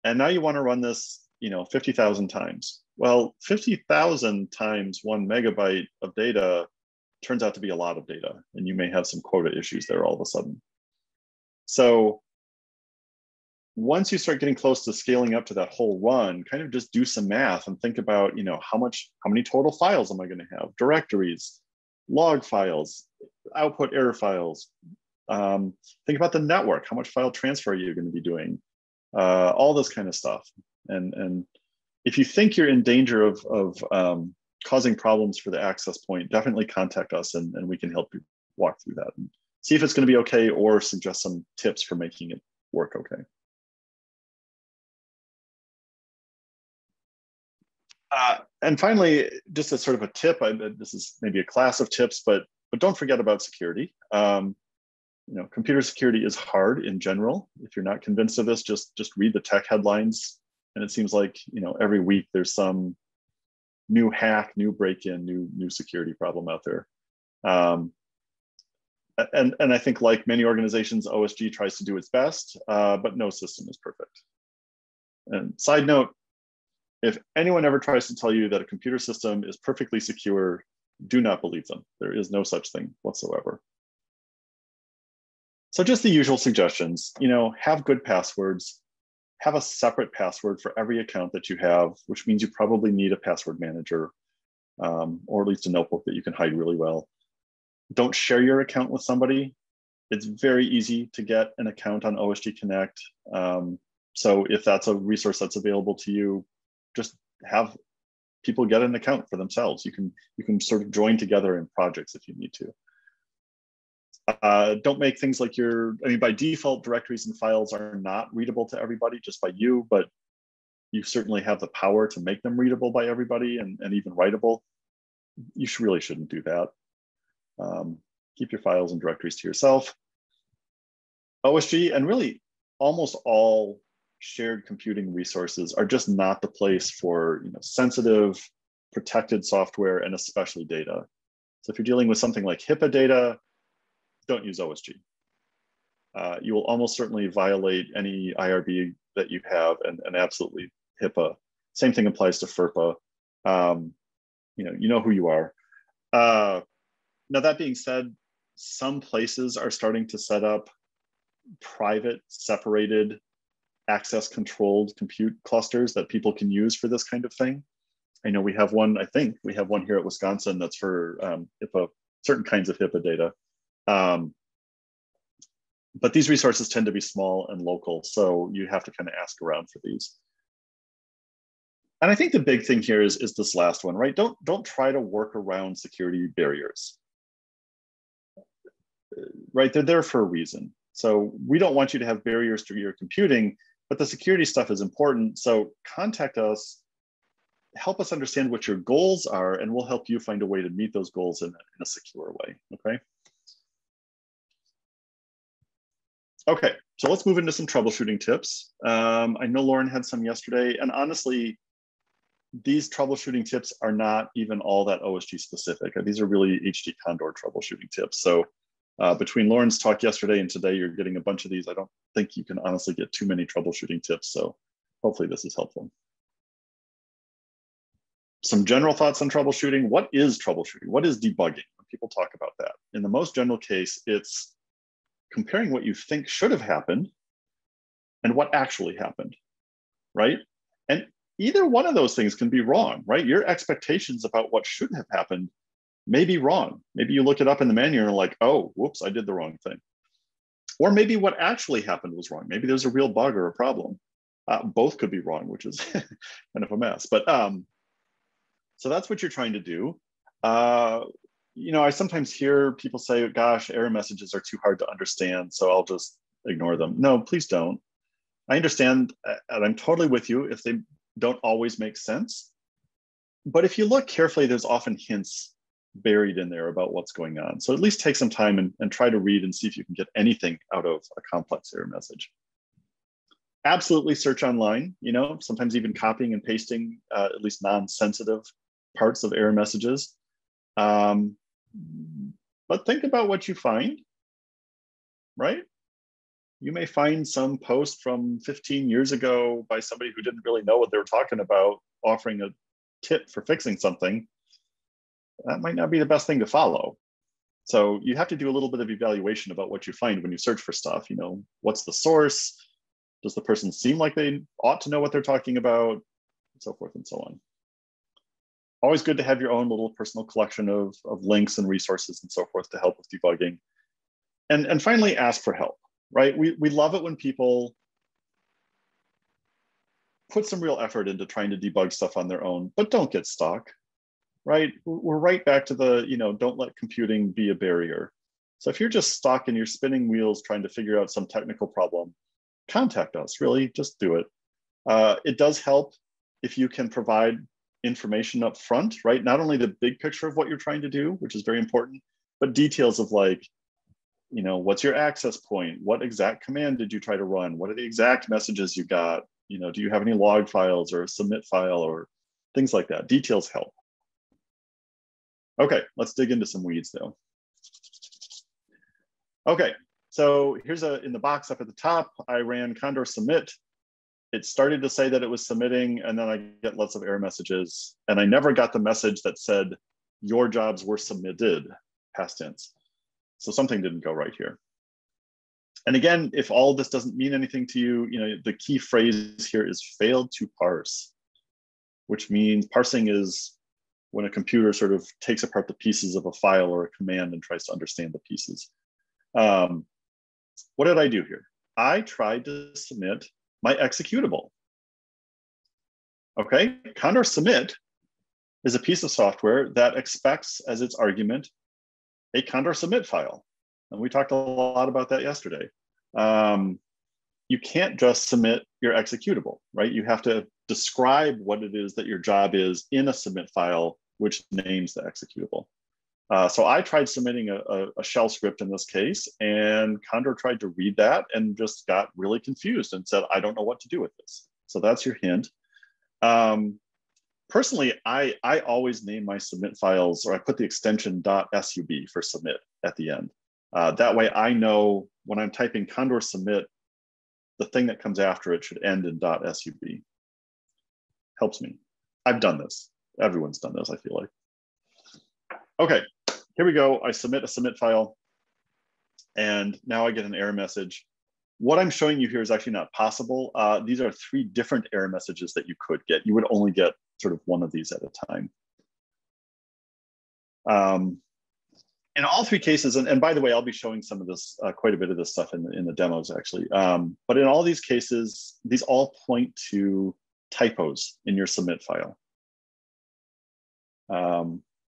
And now you want to run this, you know, 50,000 times. Well, 50,000 times 1 megabyte of data turns out to be a lot of data, and you may have some quota issues there all of a sudden. So once you start getting close to scaling up to that whole run, kind of just do some math and think about, you know, how many total files am I going to have? Directories, log files, output error files. Think about the network. How much file transfer are you going to be doing? All this kind of stuff. And if you think you're in danger of causing problems for the access point, definitely contact us and we can help you walk through that and see if it's going to be okay or suggest some tips for making it work okay. And finally, just as sort of a tip, this is maybe a class of tips, but don't forget about security. You know, computer security is hard in general. If you're not convinced of this, just read the tech headlines. And it seems like, you know, every week there's some new hack, new break-in, new security problem out there. And I think, like many organizations, OSG tries to do its best, but no system is perfect. And side note, if anyone ever tries to tell you that a computer system is perfectly secure, do not believe them. There is no such thing whatsoever. So just the usual suggestions, you know, have good passwords, have a separate password for every account that you have, which means you probably need a password manager, or at least a notebook that you can hide really well. Don't share your account with somebody. It's very easy to get an account on OSG Connect. So if that's a resource that's available to you, just have people get an account for themselves. You can sort of join together in projects if you need to. Don't make things like by default, directories and files are not readable to everybody, just by you, but you certainly have the power to make them readable by everybody and even writable. You really shouldn't do that. Keep your files and directories to yourself. OSG and really almost all shared computing resources are just not the place for, you know, sensitive, protected software and especially data. So if you're dealing with something like HIPAA data, don't use OSG. You will almost certainly violate any IRB that you have, and absolutely HIPAA. Same thing applies to FERPA. You know who you are. Now that being said, some places are starting to set up private, separated, access-controlled compute clusters that people can use for this kind of thing. I know we have one. I think we have one here at Wisconsin that's for HIPAA, certain kinds of HIPAA data. But these resources tend to be small and local, so you have to kind of ask around for these. And I think the big thing here is this last one, right? Don't try to work around security barriers. right? They're there for a reason. So we don't want you to have barriers to your computing, but the security stuff is important. So contact us, help us understand what your goals are, and we'll help you find a way to meet those goals in a secure way, okay? Okay, so let's move into some troubleshooting tips. I know Lauren had some yesterday, and honestly, these troubleshooting tips are not even all that OSG specific. These are really HD Condor troubleshooting tips. So between Lauren's talk yesterday and today, you're getting a bunch of these. I don't think you can honestly get too many troubleshooting tips. So hopefully this is helpful. Some general thoughts on troubleshooting. What is troubleshooting? What is debugging? When people talk about that, in the most general case, it's comparing what you think should have happened and what actually happened, right? And either one of those things can be wrong, right? Your expectations about what should have happened may be wrong. Maybe you look it up in the manual and you're like, oh, whoops, I did the wrong thing. Or maybe what actually happened was wrong. Maybe there's a real bug or a problem. Both could be wrong, which is kind of a mess. But so that's what you're trying to do. You know, I sometimes hear people say, gosh, error messages are too hard to understand, so I'll just ignore them. No, please don't. I understand, and I'm totally with you if they don't always make sense. But if you look carefully, there's often hints buried in there about what's going on. So at least take some time and try to read and see if you can get anything out of a complex error message. Absolutely search online, you know, sometimes even copying and pasting at least non-sensitive parts of error messages. But think about what you find, right? You may find some post from 15 years ago by somebody who didn't really know what they were talking about, offering a tip for fixing something. That might not be the best thing to follow. So you have to do a little bit of evaluation about what you find when you search for stuff. You know, what's the source? Does the person seem like they ought to know what they're talking about? And so forth and so on. Always good to have your own little personal collection of links and resources and so forth to help with debugging. And finally, ask for help, right? We love it when people put some real effort into trying to debug stuff on their own, but don't get stuck, right? We're right back to the, you know, don't let computing be a barrier. So if you're just stuck and you're spinning wheels trying to figure out some technical problem, contact us, really, just do it. It does help if you can provide information up front, right? Not only the big picture of what you're trying to do, which is very important, but details of like, you know, what's your access point? What exact command did you try to run? What are the exact messages you got? You know, do you have any log files or a submit file or things like that? Details help. Okay, let's dig into some weeds though. Okay, so here's in the box up at the top, I ran Condor submit. It started to say that it was submitting, and then I get lots of error messages, and I never got the message that said your jobs were submitted, past tense. So something didn't go right here. And again, if all this doesn't mean anything to you, you know, the key phrase here is failed to parse, which means parsing is when a computer sort of takes apart the pieces of a file or a command and tries to understand the pieces. What did I do here? I tried to submit my executable. Okay, Condor submit is a piece of software that expects as its argument a Condor submit file. And we talked a lot about that yesterday. You can't just submit your executable, right? You have to describe what it is that your job is in a submit file, which names the executable. So I tried submitting a shell script in this case, and Condor tried to read that and just got really confused and said, I don't know what to do with this. So that's your hint. Personally, I always name my submit files, or I put the extension .sub for submit at the end. That way I know when I'm typing Condor submit, the thing that comes after it should end in .sub. Helps me. I've done this. Everyone's done this, I feel like. Okay, here we go. I submit a submit file, and now I get an error message. What I'm showing you here is actually not possible. These are 3 different error messages that you could get. You would only get sort of one of these at a time. In all 3 cases, and by the way, I'll be showing some of this, quite a bit of this stuff in the demos actually. But in all these cases, these all point to typos in your submit file.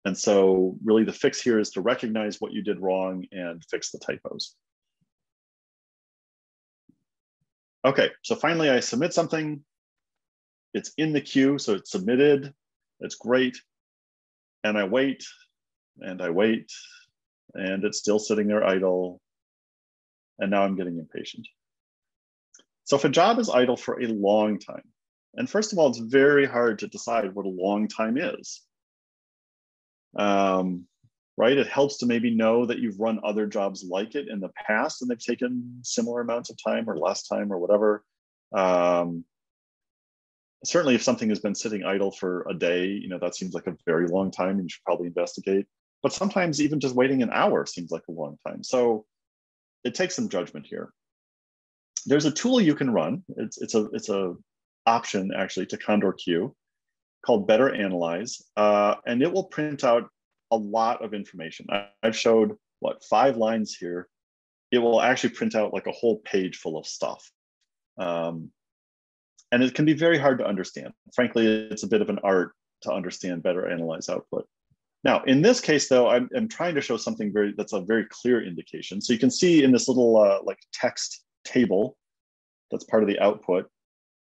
And so really the fix here is to recognize what you did wrong and fix the typos. Okay, so finally I submit something. It's in the queue, so it's submitted. It's great. And I wait, and I wait, and it's still sitting there idle. And now I'm getting impatient. So if a job is idle for a long time, and first of all, it's very hard to decide what a long time is. Right? It helps to maybe know that you've run other jobs like it in the past and they've taken similar amounts of time or less time or whatever. Certainly if something has been sitting idle for a day, you know, that seems like a very long time and you should probably investigate. But sometimes even just waiting an hour seems like a long time. So it takes some judgment here. There's a tool you can run. It's a option actually to Condor Q called Better Analyze, and it will print out a lot of information. I've showed, what, 5 lines here. It will actually print out like a whole page full of stuff. And it can be very hard to understand. Frankly, it's a bit of an art to understand Better Analyze output. Now, in this case, though, I'm trying to show something that's a very clear indication. So you can see in this little like text table that's part of the output,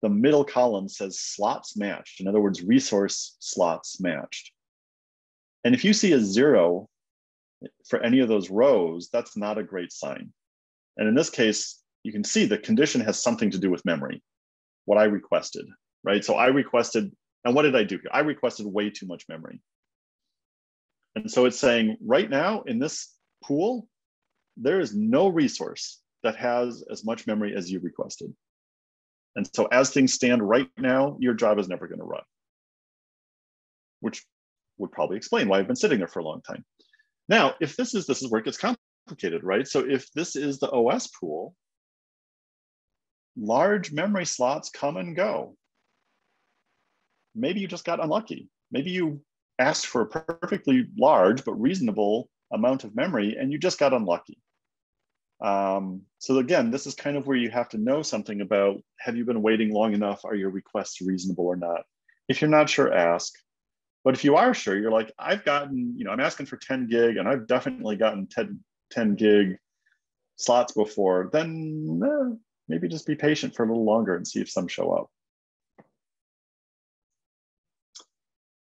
the middle column says slots matched. In other words, resource slots matched. And if you see a 0 for any of those rows, that's not a great sign. And in this case, you can see the condition has something to do with memory, what I requested, right? So I requested, and what did I do here? I requested way too much memory. And so it's saying right now in this pool, there is no resource that has as much memory as you requested. And so as things stand right now, your job is never going to run, which would probably explain why I've been sitting there for a long time. Now, if this is where it gets complicated, right? So if this is the OS pool, large memory slots come and go. Maybe you just got unlucky. Maybe you asked for a perfectly large but reasonable amount of memory and you just got unlucky. So again, this is kind of where you have to know something about, have you been waiting long enough? Are your requests reasonable or not? If you're not sure, ask. But if you are sure, you're like, I've gotten, you know, I'm asking for 10 gig and I've definitely gotten 10 gig slots before, then maybe just be patient for a little longer and see if some show up.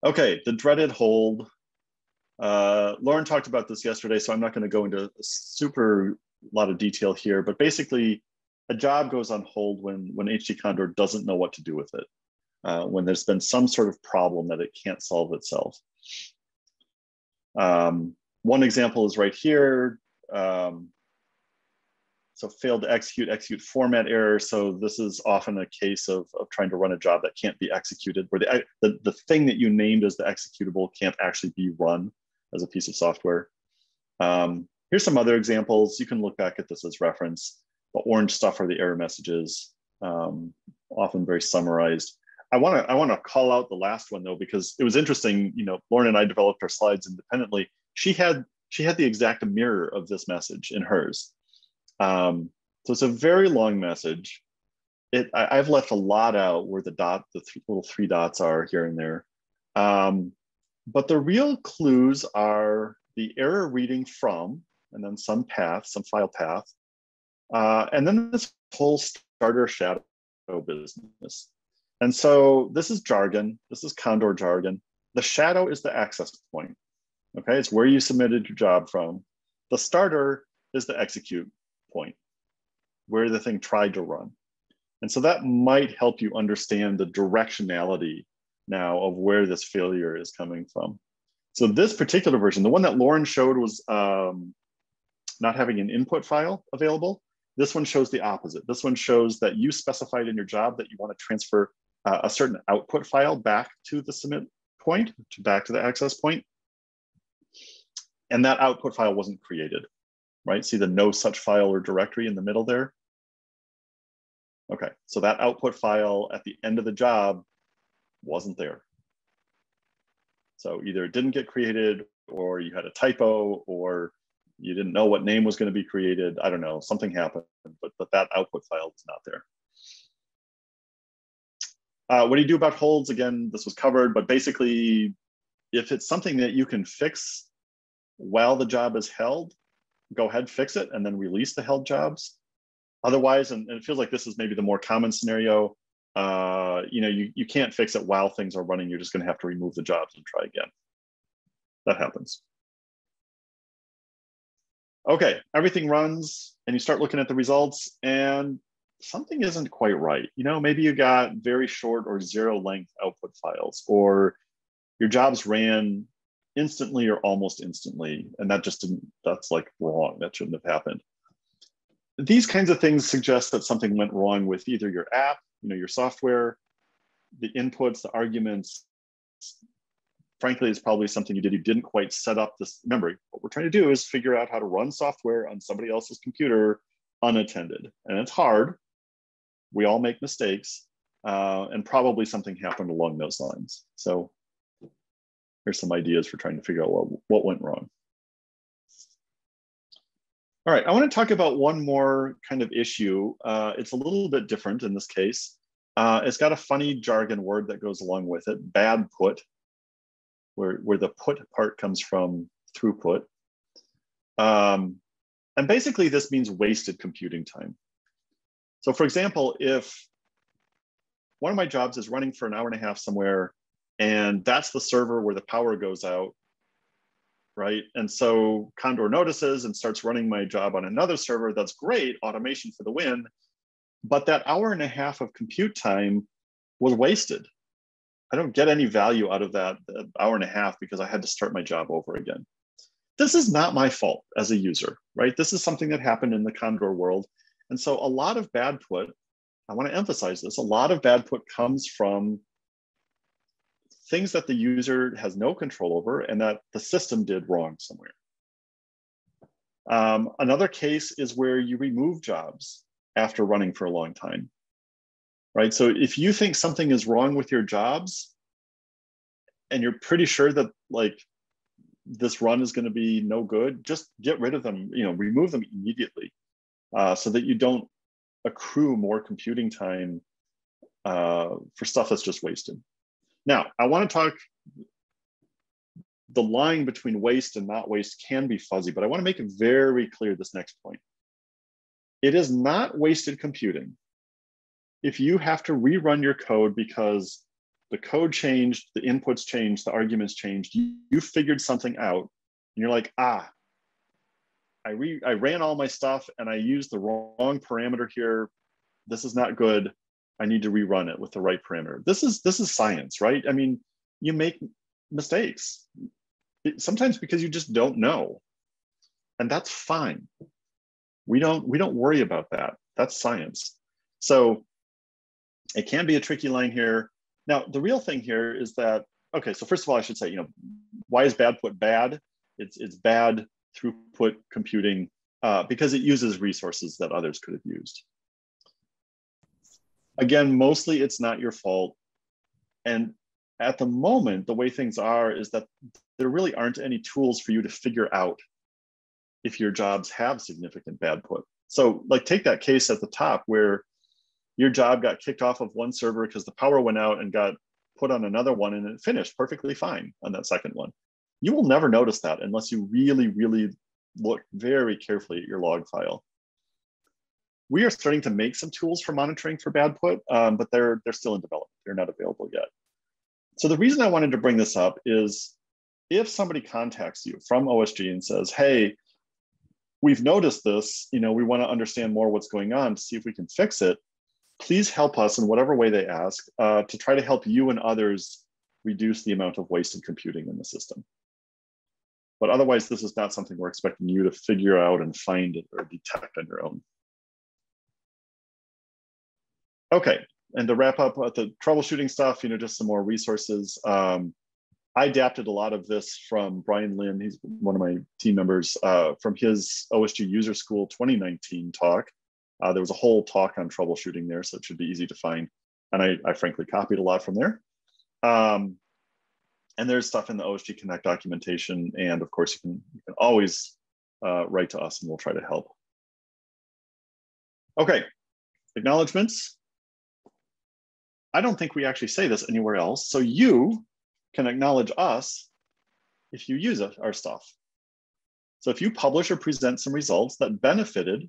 Okay, the dreaded hold. Lauren talked about this yesterday, so I'm not going to go into a super lot of detail here, but basically a job goes on hold when HT Condor doesn't know what to do with it, when there's been some sort of problem that it can't solve itself. One example is right here. So failed to execute format error. So this is often a case of trying to run a job that can't be executed, where the thing that you named as the executable can't actually be run as a piece of software. Here's some other examples. You can look back at this as reference. The orange stuff are the error messages, often very summarized. I want to call out the last one though, because it was interesting. You know, Lauren and I developed our slides independently. She had the exact mirror of this message in hers. So it's a very long message. I've left a lot out where the little 3 dots are here and there. But the real clues are the error reading from, and then some path, some file path, and then this whole starter shadow business. And so this is jargon. This is Condor jargon. The shadow is the access point. Okay, it's where you submitted your job from. The starter is the execute point, where the thing tried to run. And so that might help you understand the directionality now of where this failure is coming from. So this particular version, the one that Lauren showed was not having an input file available. This one shows the opposite. This one shows that you specified in your job that you want to transfer a certain output file back to the submit point, back to the access point. And that output file wasn't created, right? See the no such file or directory in the middle there? Okay, so that output file at the end of the job wasn't there. So either it didn't get created, or you had a typo, or you didn't know what name was going to be created. I don't know, something happened, but that output file was not there. What do you do about holds? Again, this was covered, but basically if it's something that you can fix while the job is held, go ahead, fix it, and then release the held jobs. Otherwise, and it feels like this is maybe the more common scenario, you can't fix it while things are running. You're just going to have to remove the jobs and try again. That happens. Okay, everything runs, and you start looking at the results, and something isn't quite right. Maybe you got very short or zero length output files, or your jobs ran instantly or almost instantly, and that's like wrong. That shouldn't have happened. These kinds of things suggest that something went wrong with either your app, your software, the inputs, the arguments. Frankly, it's probably something you didn't quite set up this. Remember, what we're trying to do is figure out how to run software on somebody else's computer unattended. And it's hard. We all make mistakes, and probably something happened along those lines. So here's some ideas for trying to figure out what went wrong. All right, I want to talk about one more kind of issue. It's a little bit different in this case. It's got a funny jargon word that goes along with it, bad put, where the put part comes from throughput. And basically this means wasted computing time. So for example, if one of my jobs is running for an hour and a half somewhere, and that's the server where the power goes out, right? And so Condor notices and starts running my job on another server. That's great, automation for the win. But that hour and a half of compute time was wasted. I don't get any value out of that hour and a half because I had to start my job over again. This is not my fault as a user, right? This is something that happened in the Condor world. And so a lot of bad put, I want to emphasize this, a lot of bad put comes from things that the user has no control over and that the system did wrong somewhere. Another case is where you remove jobs after running for a long time, right? So if you think something is wrong with your jobs and you're pretty sure that like this run is going to be no good, just get rid of them, remove them immediately so that you don't accrue more computing time for stuff that's just wasted. Now, I want to talk, the line between waste and not waste can be fuzzy, but I want to make it very clear this next point. It is not wasted computing if you have to rerun your code because the code changed, the inputs changed, the arguments changed, you figured something out, and you're like, I ran all my stuff and I used the wrong parameter here. This is not good. I need to rerun it with the right parameter. This is science, right? I mean, you make mistakes, sometimes because you just don't know. And that's fine. We don't worry about that. That's science. So it can be a tricky line here. Now, the real thing here is that, okay, so first of all, I should say, why is bad put bad? It's bad throughput computing because it uses resources that others could have used. Again, mostly it's not your fault. And at the moment, the way things are is that there really aren't any tools for you to figure out if your jobs have significant bad put. So like take that case at the top where your job got kicked off of one server because the power went out and got put on another one and it finished perfectly fine on that second one. You will never notice that unless you really, really look very carefully at your log file. We are starting to make some tools for monitoring for bad put, but they're still in development. They're not available yet. So the reason I wanted to bring this up is if somebody contacts you from OSG and says, hey, we've noticed this, we want to understand more what's going on to see if we can fix it, please help us in whatever way they ask to try to help you and others reduce the amount of wasted computing in the system. But otherwise, this is not something we're expecting you to figure out and find it or detect on your own. Okay, and to wrap up with the troubleshooting stuff, just some more resources. I adapted a lot of this from Brian Lynn, he's one of my team members, from his OSG User School 2019 talk. There was a whole talk on troubleshooting there, so it should be easy to find. And I frankly copied a lot from there. And there's stuff in the OSG Connect documentation. And of course, you can always write to us and we'll try to help. Okay, acknowledgements. I don't think we actually say this anywhere else. So you can acknowledge us if you use our stuff. So if you publish or present some results that benefited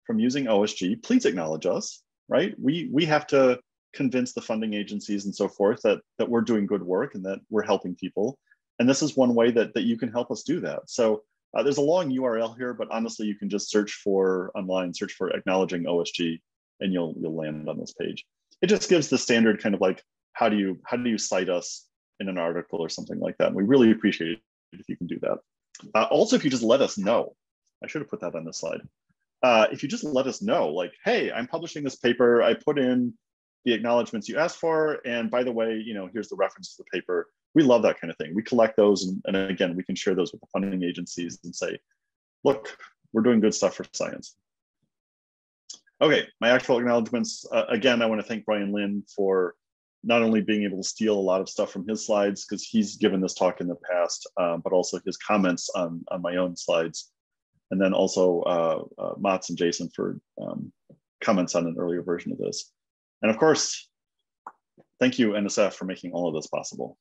from using OSG, please acknowledge us, right? We have to convince the funding agencies and so forth that we're doing good work and that we're helping people. And this is one way that you can help us do that. So there's a long URL here, but honestly, you can just search for acknowledging OSG and you'll land on this page. It just gives the standard kind of like, how do you cite us in an article or something like that? And we really appreciate it if you can do that. Also, if you just let us know, I should have put that on this slide. If you just let us know, like, hey, I'm publishing this paper, I put in the acknowledgements you asked for, and by the way, here's the reference to the paper. We love that kind of thing. We collect those, and again, we can share those with the funding agencies and say, look, we're doing good stuff for science. Okay, my actual acknowledgements. Again, I want to thank Brian Lynn for not only being able to steal a lot of stuff from his slides, because he's given this talk in the past, but also his comments on my own slides. And then also Mats and Jason for comments on an earlier version of this. And of course, thank you, NSF, for making all of this possible.